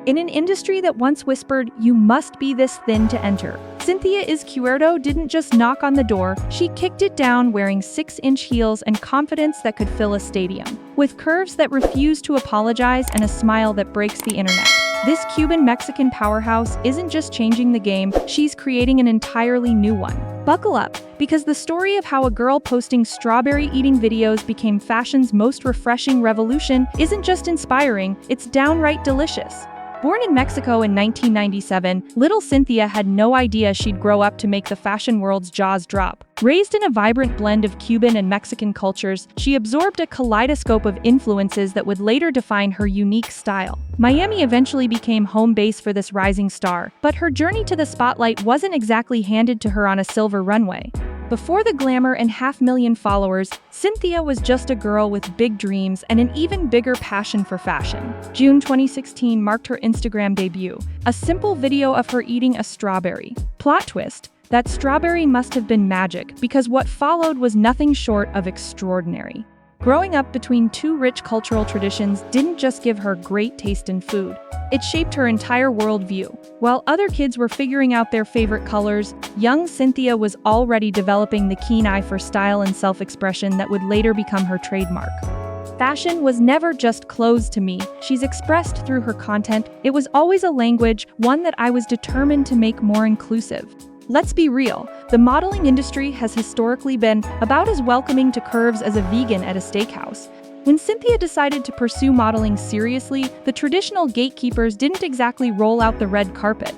In an industry that once whispered, "You must be this thin to enter," Cinthya Izquierdo didn't just knock on the door, she kicked it down wearing 6-inch heels and confidence that could fill a stadium. With curves that refuse to apologize and a smile that breaks the internet. This Cuban-Mexican powerhouse isn't just changing the game, she's creating an entirely new one. Buckle up, because the story of how a girl posting strawberry-eating videos became fashion's most refreshing revolution isn't just inspiring, it's downright delicious. Born in Mexico in 1997, little Cinthya had no idea she'd grow up to make the fashion world's jaws drop. Raised in a vibrant blend of Cuban and Mexican cultures, she absorbed a kaleidoscope of influences that would later define her unique style. Miami eventually became home base for this rising star, but her journey to the spotlight wasn't exactly handed to her on a silver runway. Before the glamour and 500,000 followers, Cinthya was just a girl with big dreams and an even bigger passion for fashion. June 2016 marked her Instagram debut, a simple video of her eating a strawberry. Plot twist: that strawberry must have been magic, because what followed was nothing short of extraordinary. Growing up between two rich cultural traditions didn't just give her great taste in food, it shaped her entire worldview. While other kids were figuring out their favorite colors, young Cinthya was already developing the keen eye for style and self-expression that would later become her trademark. Fashion was never just clothes to me, she's expressed through her content. It was always a language, one that I was determined to make more inclusive. Let's be real, the modeling industry has historically been about as welcoming to curves as a vegan at a steakhouse. When Cinthya decided to pursue modeling seriously, the traditional gatekeepers didn't exactly roll out the red carpet.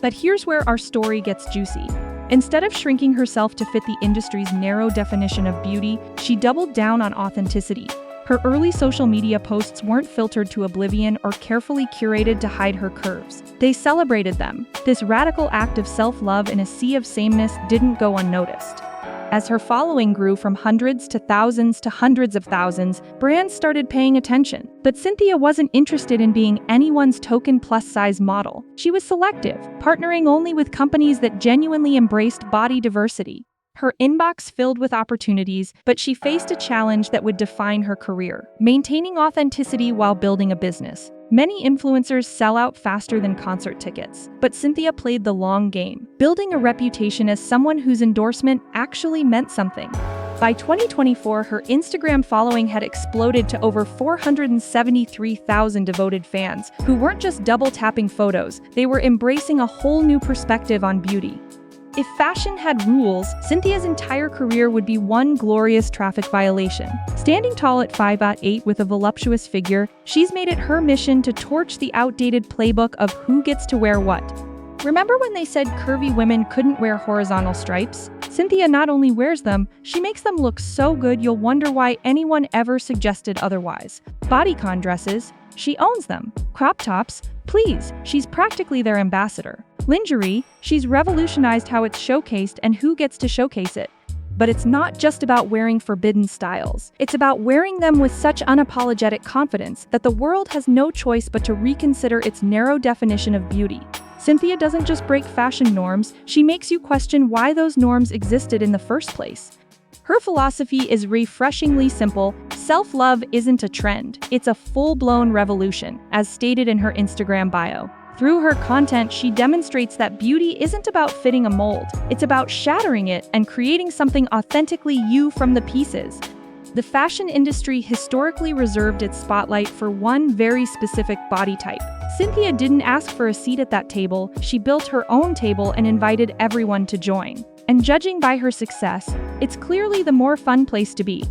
But here's where our story gets juicy. Instead of shrinking herself to fit the industry's narrow definition of beauty, she doubled down on authenticity. Her early social media posts weren't filtered to oblivion or carefully curated to hide her curves. They celebrated them. This radical act of self-love in a sea of sameness didn't go unnoticed. As her following grew from hundreds to thousands to hundreds of thousands, brands started paying attention. But Cinthya wasn't interested in being anyone's token plus-size model. She was selective, partnering only with companies that genuinely embraced body diversity. Her inbox filled with opportunities, but she faced a challenge that would define her career: maintaining authenticity while building a business. Many influencers sell out faster than concert tickets, but Cinthya played the long game, building a reputation as someone whose endorsement actually meant something. By 2024, her Instagram following had exploded to over 473,000 devoted fans, who weren't just double-tapping photos, they were embracing a whole new perspective on beauty. If fashion had rules, Cinthya's entire career would be one glorious traffic violation. Standing tall at 5'8" with a voluptuous figure, she's made it her mission to torch the outdated playbook of who gets to wear what. Remember when they said curvy women couldn't wear horizontal stripes? Cinthya not only wears them, she makes them look so good you'll wonder why anyone ever suggested otherwise. Bodycon dresses, she owns them. Crop tops, please, she's practically their ambassador. Lingerie, she's revolutionized how it's showcased and who gets to showcase it. But it's not just about wearing forbidden styles. It's about wearing them with such unapologetic confidence that the world has no choice but to reconsider its narrow definition of beauty. Cinthya doesn't just break fashion norms, she makes you question why those norms existed in the first place. Her philosophy is refreshingly simple: self-love isn't a trend, it's a full-blown revolution, as stated in her Instagram bio. Through her content, she demonstrates that beauty isn't about fitting a mold, it's about shattering it and creating something authentically you from the pieces. The fashion industry historically reserved its spotlight for one very specific body type. Cinthya didn't ask for a seat at that table, she built her own table and invited everyone to join. And judging by her success, it's clearly the more fun place to be.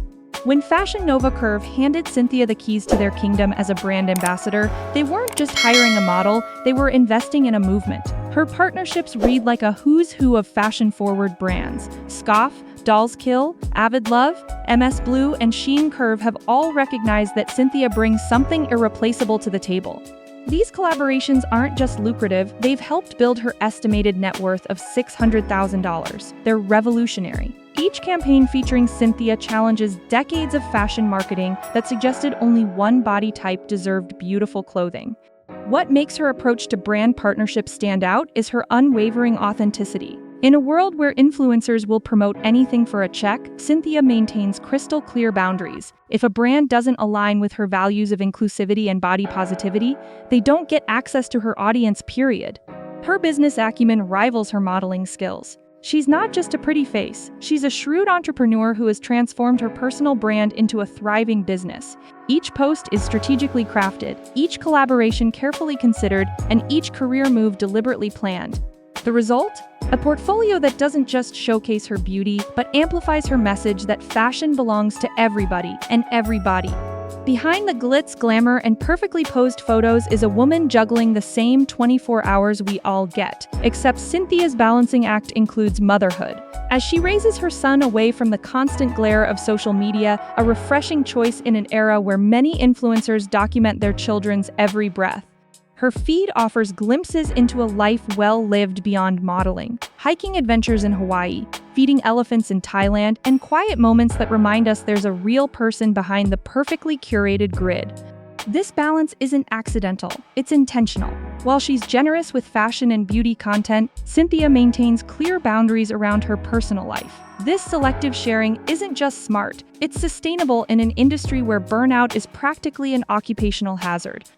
When Fashion Nova Curve handed Cinthya the keys to their kingdom as a brand ambassador, they weren't just hiring a model, they were investing in a movement. Her partnerships read like a who's who of fashion-forward brands. Scoff, Dolls Kill, Avid Love, MS Blue, and Shein Curve have all recognized that Cinthya brings something irreplaceable to the table. These collaborations aren't just lucrative, they've helped build her estimated net worth of $600,000. They're revolutionary. Each campaign featuring Cinthya challenges decades of fashion marketing that suggested only one body type deserved beautiful clothing. What makes her approach to brand partnerships stand out is her unwavering authenticity. In a world where influencers will promote anything for a check, Cinthya maintains crystal clear boundaries. If a brand doesn't align with her values of inclusivity and body positivity, they don't get access to her audience, period. Her business acumen rivals her modeling skills. She's not just a pretty face, she's a shrewd entrepreneur who has transformed her personal brand into a thriving business. Each post is strategically crafted, each collaboration carefully considered, and each career move deliberately planned. The result? A portfolio that doesn't just showcase her beauty, but amplifies her message that fashion belongs to everybody and everybody. Behind the glitz, glamour, and perfectly posed photos is a woman juggling the same 24 hours we all get, except Cinthya's balancing act includes motherhood. As she raises her son away from the constant glare of social media, a refreshing choice in an era where many influencers document their children's every breath. Her feed offers glimpses into a life well lived beyond modeling, hiking adventures in Hawaii, feeding elephants in Thailand, and quiet moments that remind us there's a real person behind the perfectly curated grid. This balance isn't accidental, it's intentional. While she's generous with fashion and beauty content, Cinthya maintains clear boundaries around her personal life. This selective sharing isn't just smart, it's sustainable in an industry where burnout is practically an occupational hazard.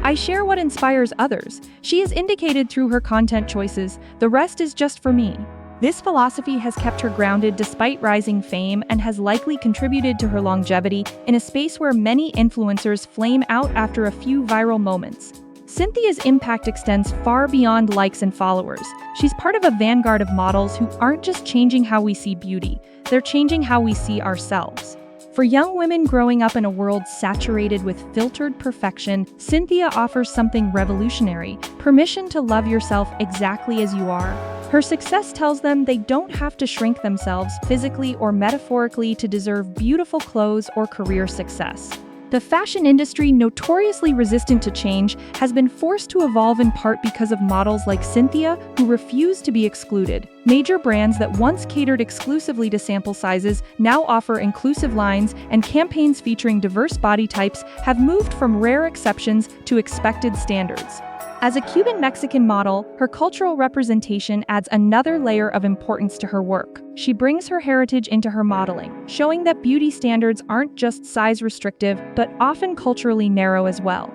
I share what inspires others. She has indicated through her content choices, the rest is just for me. This philosophy has kept her grounded despite rising fame and has likely contributed to her longevity in a space where many influencers flame out after a few viral moments. Cinthya's impact extends far beyond likes and followers. She's part of a vanguard of models who aren't just changing how we see beauty, they're changing how we see ourselves. For young women growing up in a world saturated with filtered perfection, Cinthya offers something revolutionary: permission to love yourself exactly as you are. Her success tells them they don't have to shrink themselves physically or metaphorically to deserve beautiful clothes or career success. The fashion industry, notoriously resistant to change, has been forced to evolve in part because of models like Cinthya, who refuse to be excluded. Major brands that once catered exclusively to sample sizes now offer inclusive lines, and campaigns featuring diverse body types have moved from rare exceptions to expected standards. As a Cuban-Mexican model, her cultural representation adds another layer of importance to her work. She brings her heritage into her modeling, showing that beauty standards aren't just size-restrictive, but often culturally narrow as well.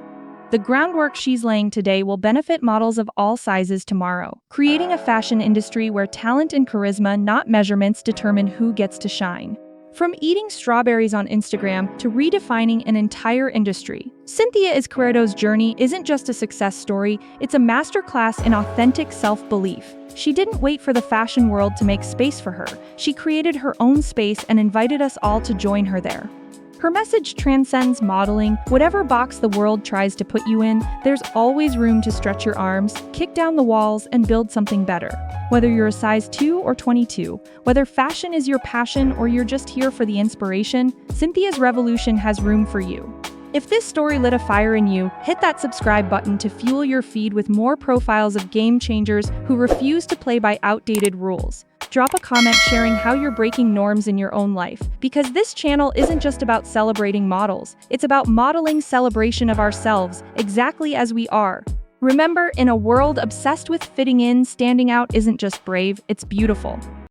The groundwork she's laying today will benefit models of all sizes tomorrow, creating a fashion industry where talent and charisma, not measurements, determine who gets to shine. From eating strawberries on Instagram to redefining an entire industry, Cinthya Izquierdo's journey isn't just a success story, it's a masterclass in authentic self-belief. She didn't wait for the fashion world to make space for her. She created her own space and invited us all to join her there. Her message transcends modeling. Whatever box the world tries to put you in, there's always room to stretch your arms, kick down the walls, and build something better. Whether you're a size 2 or 22, whether fashion is your passion or you're just here for the inspiration, Cinthya's revolution has room for you. If this story lit a fire in you, hit that subscribe button to fuel your feed with more profiles of game changers who refuse to play by outdated rules. Drop a comment sharing how you're breaking norms in your own life, because this channel isn't just about celebrating models, it's about modeling celebration of ourselves exactly as we are. Remember, in a world obsessed with fitting in, standing out isn't just brave, it's beautiful.